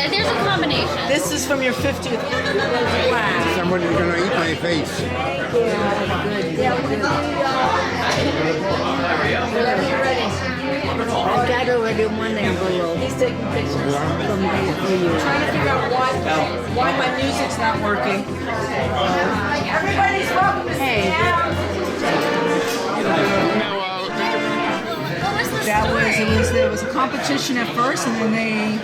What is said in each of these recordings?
There's a combination. This is from your 50th. Wow. Somebody's gonna eat my face. Yeah, good. Whenever you're ready. I've got already one there below. He's taking pictures from you. Trying to figure out why my music's not working. Everybody's welcome to sit down. There was a competition at first, and then they.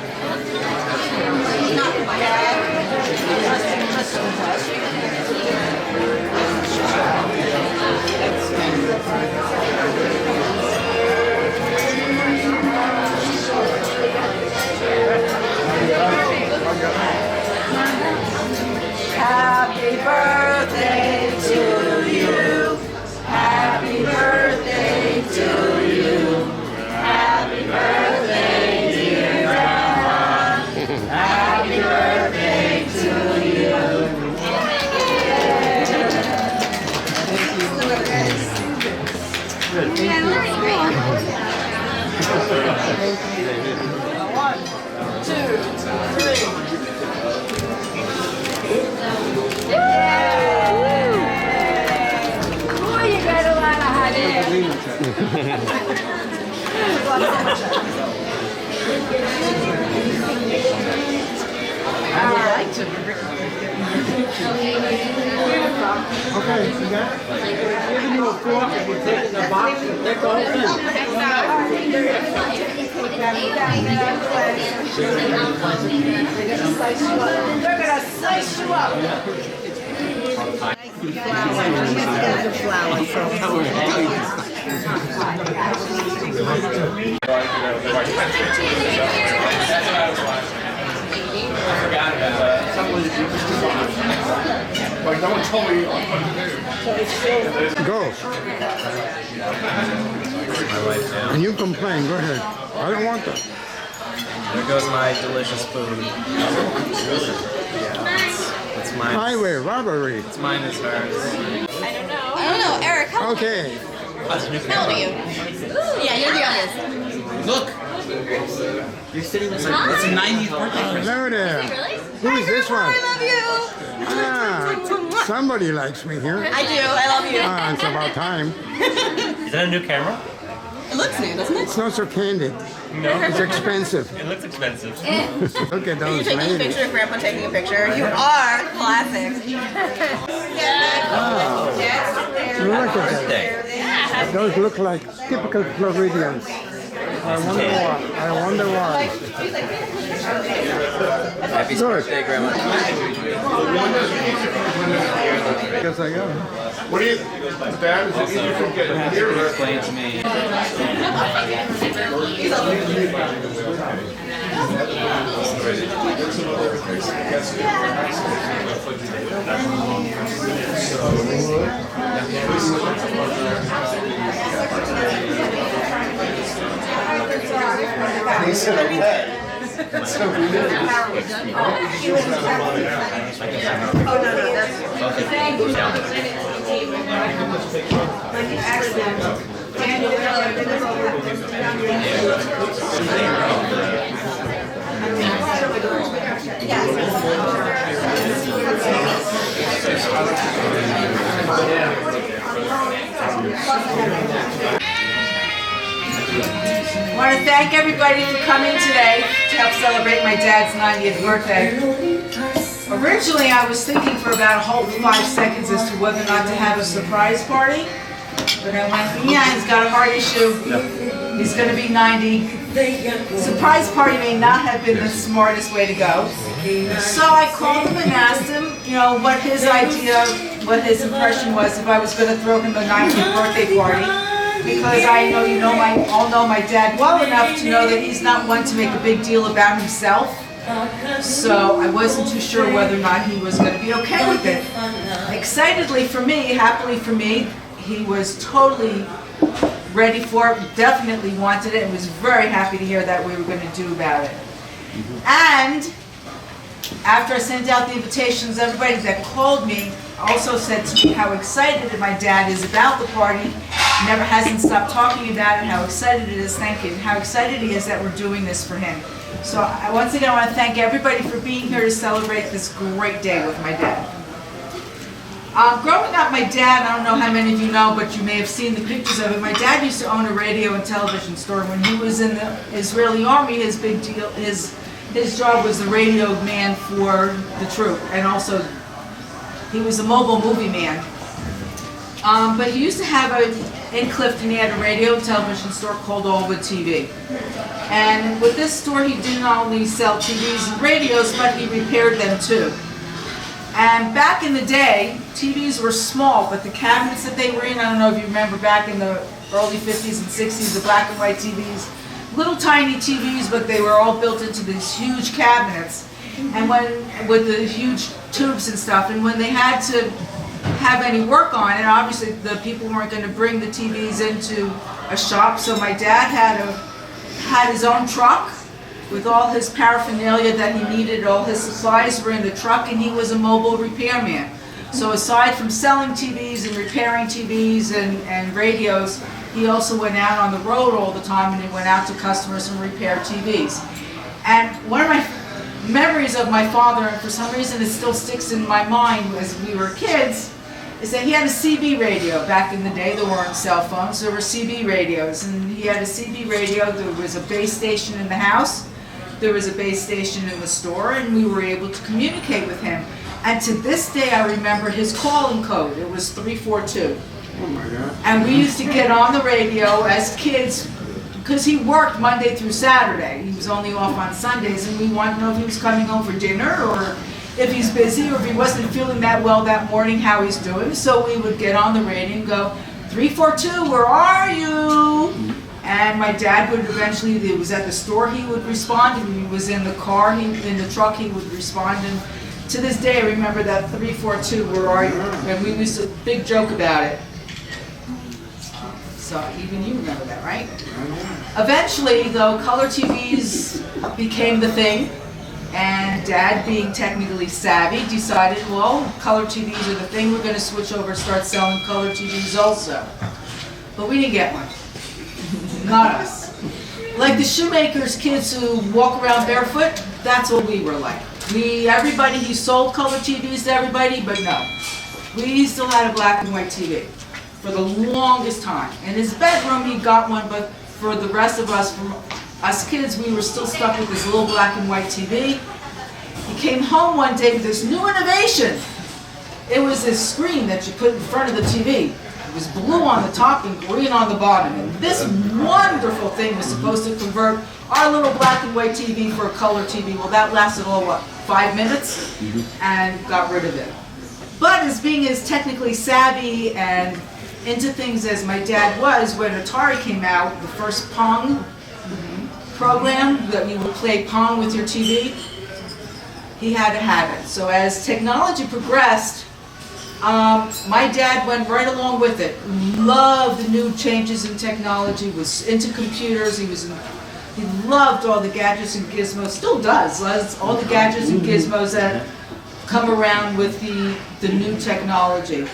Happy birthday to you. Happy birthday to you. Happy birthday, dear Grandma. Happy birthday to you. One, two, three. Boy, you got a lot of hot air. I would like to. Okay, you got it? Giving you a fork and we're taking the box and take the whole thing. They're gonna slice you up. Like no one told me what to do. Go. And you complain, go ahead. I don't want that. There goes my delicious food. Yeah, it's mine. Highway robbery. It's mine as hers. I don't know, Eric. How Okay. old are you? Yeah, you're the youngest. Look! You're sitting with my... It's a 90th birthday. Hello there. Really? Who is this one? I love you. Ah, somebody likes me here. I do. I love you. Ah, it's about time. Is that a new camera? It looks new, doesn't it? It's not so candid. No. It's expensive. It looks expensive. Look at You're those taking a ladies. picture of Grandpa taking a picture. You are classic. Oh, look at that. Those look like typical Floridians. I wonder why. I wonder why. Happy birthday, Grandma. Guess I am. What do you, Dad, is it easier to get here? Explain to me. I want to thank everybody for coming today to help celebrate my dad's 90th birthday. Originally, I was thinking for about a whole 5 seconds as to whether or not to have a surprise party. But I went, yeah, he's got a heart issue. He's going to be 90. Surprise party may not have been the smartest way to go. So I called him and asked him, you know, what his idea, what his impression was if I was going to throw him a 90th birthday party. Because I know you know all know my dad well enough to know that he's not one to make a big deal about himself. So I wasn't too sure whether or not he was going to be okay with it. Excitedly for me, happily for me, he was totally ready for it, definitely wanted it, and was very happy to hear that we were going to do about it. And after I sent out the invitations, everybody that called me also said to me how excited my dad is about the party, never hasn't stopped talking about it, how excited it is, thank you, how excited he is that we're doing this for him. So once again, I want to thank everybody for being here to celebrate this great day with my dad. Growing up, my dad, I don't know how many of you know, but you may have seen the pictures of it. My dad used to own a radio and television store. When he was in the Israeli army, his big deal, his job was the radio man for the troop, and also he was a mobile movie man. But he used to have in Clifton, he had a radio and television store called Allwood TV. And with this store, he didn't only sell TVs and radios, but he repaired them too. And back in the day, TVs were small, but the cabinets that they were in, I don't know if you remember back in the early 50s and 60s, the black and white TVs, little tiny TVs, but they were all built into these huge cabinets, and with the huge tubes and stuff, and when they had to have any work on it, obviously the people weren't going to bring the TVs into a shop, so my dad had his own truck with all his paraphernalia that he needed. All his supplies were in the truck, and he was a mobile repairman. So aside from selling TVs and repairing TVs and radios, he also went out on the road all the time, and he went out to customers and repaired TVs. And one of my memories of my father, and for some reason it still sticks in my mind as we were kids, is that he had a CB radio. Back in the day, there weren't cell phones, there were CB radios. And he had a CB radio, there was a base station in the house, there was a base station in the store, and we were able to communicate with him. And to this day, I remember his calling code. It was 342. Oh my God. And we used to get on the radio as kids, because he worked Monday through Saturday. He was only off on Sundays, and we wanted to know if he was coming home for dinner, or if he's busy, or if he wasn't feeling that well that morning, how he's doing. So we would get on the radio and go, 342, where are you? And my dad would eventually, if he was at the store, he would respond. If he was in the car, in the truck, he would respond. And to this day, I remember that 342, where are you? And we used to big joke about it. So even you remember that, right? Eventually, though, color TVs became the thing, and Dad, being technically savvy, decided, well, color TVs are the thing, we're going to switch over and start selling color TVs also. But we didn't get one. Not us. Like the shoemakers' kids who walk around barefoot, that's what we were like. Everybody, he sold color TVs to everybody, but no. We still had a black and white TV for the longest time. In his bedroom, he got one, but for the rest of us, from us kids, we were still stuck with this little black and white TV. He came home one day with this new innovation. It was this screen that you put in front of the TV. It was blue on the top and green on the bottom. And this wonderful thing was supposed to convert our little black and white TV for a color TV. Well, that lasted all, 5 minutes? And got rid of it. But as being as technically savvy and into things as my dad was, when Atari came out, the first Pong program that you would play Pong with your TV, he had to have it. So as technology progressed, my dad went right along with it. Loved the new changes in technology, was into computers, he loved all the gadgets and gizmos, still does, loves all the gadgets and gizmos that come around with the new technology.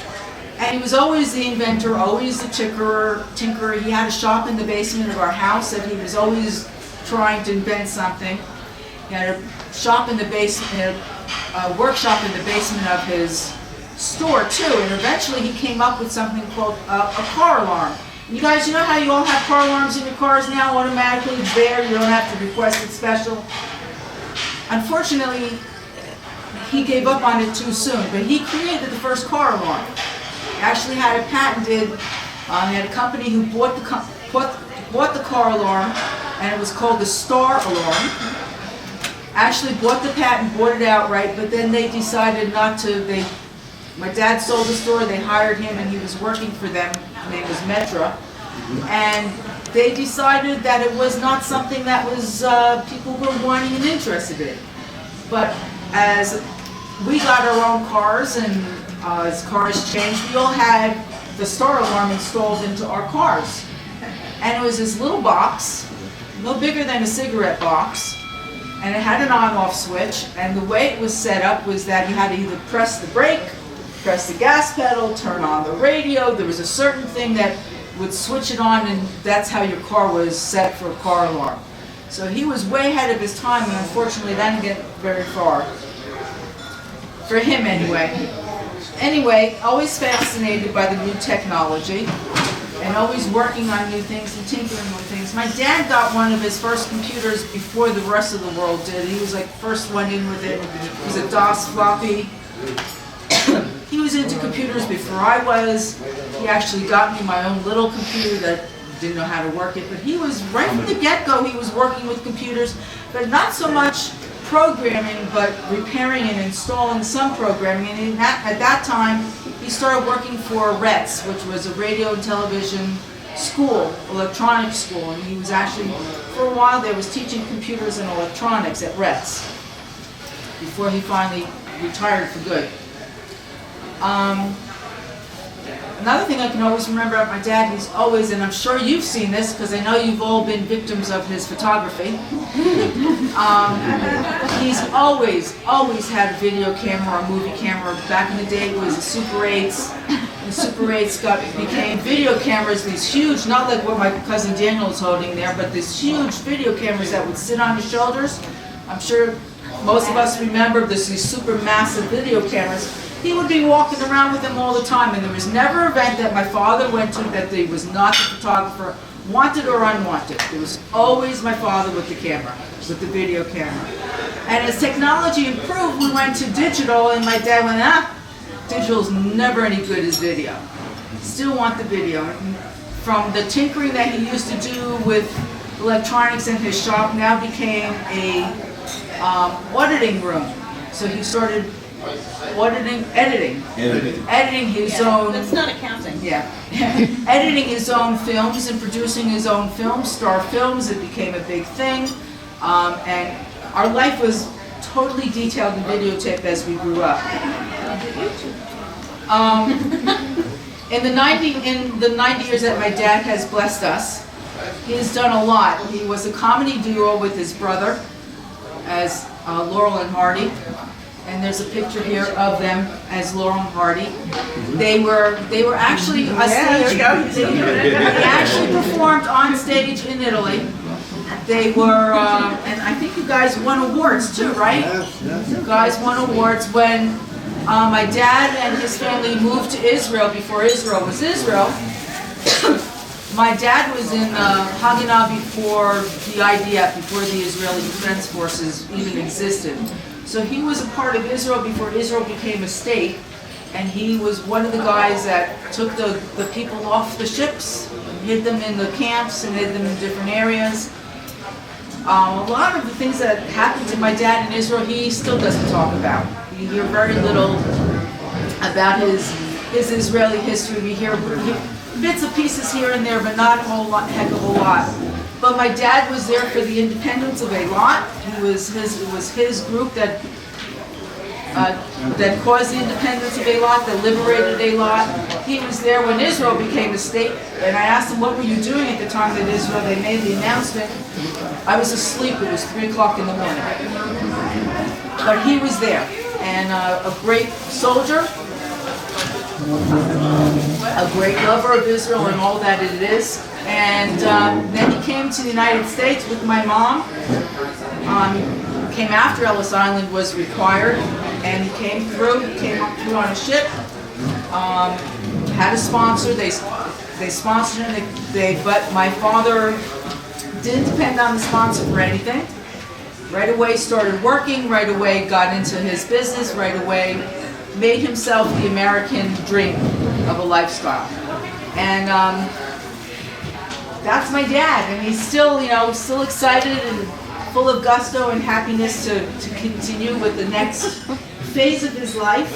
And he was always the inventor, always the tinkerer. He had a shop in the basement of our house that he was always trying to invent something. He had a shop in the basement, a workshop in the basement of his store too, and eventually he came up with something called a car alarm. You guys, you know how you all have car alarms in your cars now, automatically, it's there, you don't have to request it special? Unfortunately, he gave up on it too soon, but he created the first car alarm. He actually had it patented. He had a company who bought the car alarm, and it was called the Star Alarm. Actually bought the patent, bought it outright, but then they decided not to. My dad sold the store, they hired him, and he was working for them. His name was Metra. And they decided that it was not something that was people were wanting and interested in. But as we got our own cars, and as cars changed, we all had the Star Alarm installed into our cars. And it was this little box, no bigger than a cigarette box, and it had an on-off switch, and the way it was set up was that you had to either press the brake, press the gas pedal, turn on the radio. There was a certain thing that would switch it on, and that's how your car was set for a car alarm. So he was way ahead of his time, and unfortunately that didn't get very far. For him anyway. Anyway, always fascinated by the new technology and always working on new things and tinkering with things. My dad got one of his first computers before the rest of the world did. He was like first one in with it. It was a DOS floppy. He was into computers before I was. He actually got me my own little computer that didn't know how to work it, but he was, right from the get-go, he was working with computers, but not so much programming, but repairing and installing some programming. And at that time, he started working for RETS, which was a radio and television school, electronics school, and he was actually, for a while there, was teaching computers and electronics at RETS before he finally retired for good. Another thing I can always remember about my dad, he's always, and I'm sure you've seen this because I know you've all been victims of his photography. He's always had a video camera or a movie camera. Back in the day it was the Super 8s. The Super 8s became video cameras, these huge, not like what my cousin Daniel was holding there, but these huge video cameras that would sit on his shoulders. I'm sure most of us remember these super massive video cameras. He would be walking around with them all the time, and there was never an event that my father went to that he was not the photographer, wanted or unwanted. It was always my father with the camera, with the video camera. And as technology improved, we went to digital, and my dad went, digital's never any good as video. Still want the video. From the tinkering that he used to do with electronics in his shop now became a auditing room. So he started editing his own. That's not accounting. Yeah, editing his own films and producing his own films, Star Films. It became a big thing, and our life was totally detailed and videotaped as we grew up. In the 90 years that my dad has blessed us, he has done a lot. He was a comedy duo with his brother as Laurel and Hardy. And there's a picture here of them as Laurel and Hardy. They were actually a stage. They actually performed on stage in Italy. They were, and I think you guys won awards too, right? You guys won awards when my dad and his family moved to Israel before Israel was Israel. My dad was in Haganah before the IDF, before the Israeli Defense Forces even existed. So he was a part of Israel before Israel became a state, and he was one of the guys that took the people off the ships, hid them in the camps and hid them in different areas. A lot of the things that happened to my dad in Israel, he still doesn't talk about. You hear very little about his Israeli history. We hear bits and pieces here and there, but not a whole lot, heck of a lot. But my dad was there for the independence of Eilat. It was his group that caused the independence of Eilat, that liberated Eilat. He was there when Israel became a state, and I asked him, what were you doing at the time that Israel, they made the announcement? I was asleep, it was 3 o'clock in the morning. But he was there, and a great soldier, a great lover of Israel and all that it is. And then he came to the United States with my mom. Came after Ellis Island was required, and he came up through on a ship. Had a sponsor. They sponsored him. But my father didn't depend on the sponsor for anything. Right away started working. Right away got into his business. Right away made himself the American dream of a lifestyle. And that's my dad, and he's still, still excited and full of gusto and happiness to continue with the next phase of his life.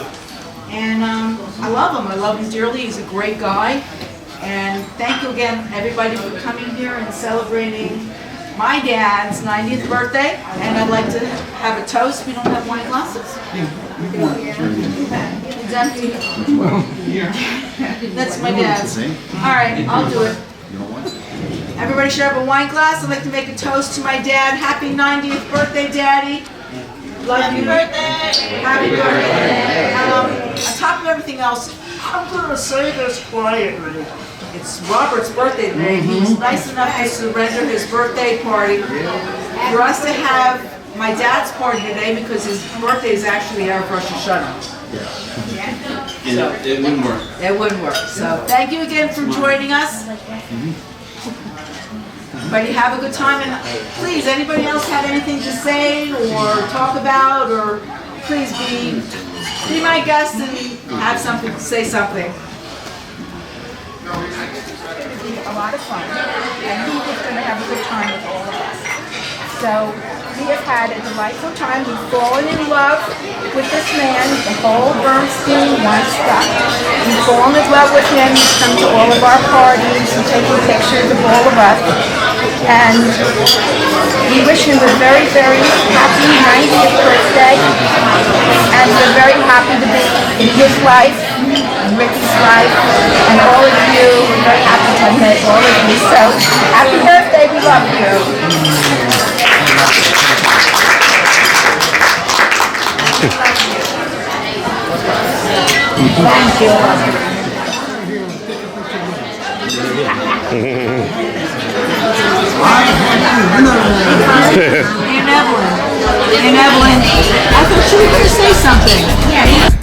And I love him. I love him dearly. He's a great guy. And thank you again, everybody, for coming here and celebrating my dad's 90th birthday. And I'd like to have a toast. We don't have wine glasses. It's empty. That's my dad's. All right, I'll do it. Everybody should have a wine glass. I'd like to make a toast to my dad. Happy 90th birthday, Daddy. Love you. Happy birthday. On top of everything else, I'm going to say this quietly. it's Robert's birthday today, and he was nice enough to surrender his birthday party for us to have my dad's party today because his birthday is actually our Rosh Hashanah. And it wouldn't work. It wouldn't work. So thank you again for joining us. Everybody have a good time, and please, anybody else have anything to say or talk about, or please be my guest and have something, say something. It's going to be a lot of fun, and he is going to have a good time with all of us. So we have had a delightful time. We've fallen in love with this man, the whole Bernstein one-stop. We've fallen in love with him. He's come to all of our parties and taken pictures of all of us. And we wish him a very, very happy 90th birthday. And we're very happy to be in his life, and Ricky's life, and all of you. We're very happy to meet all of you. So happy birthday. We love you. Thank you. Aunt Evelyn, I thought you were going to say something. Yeah.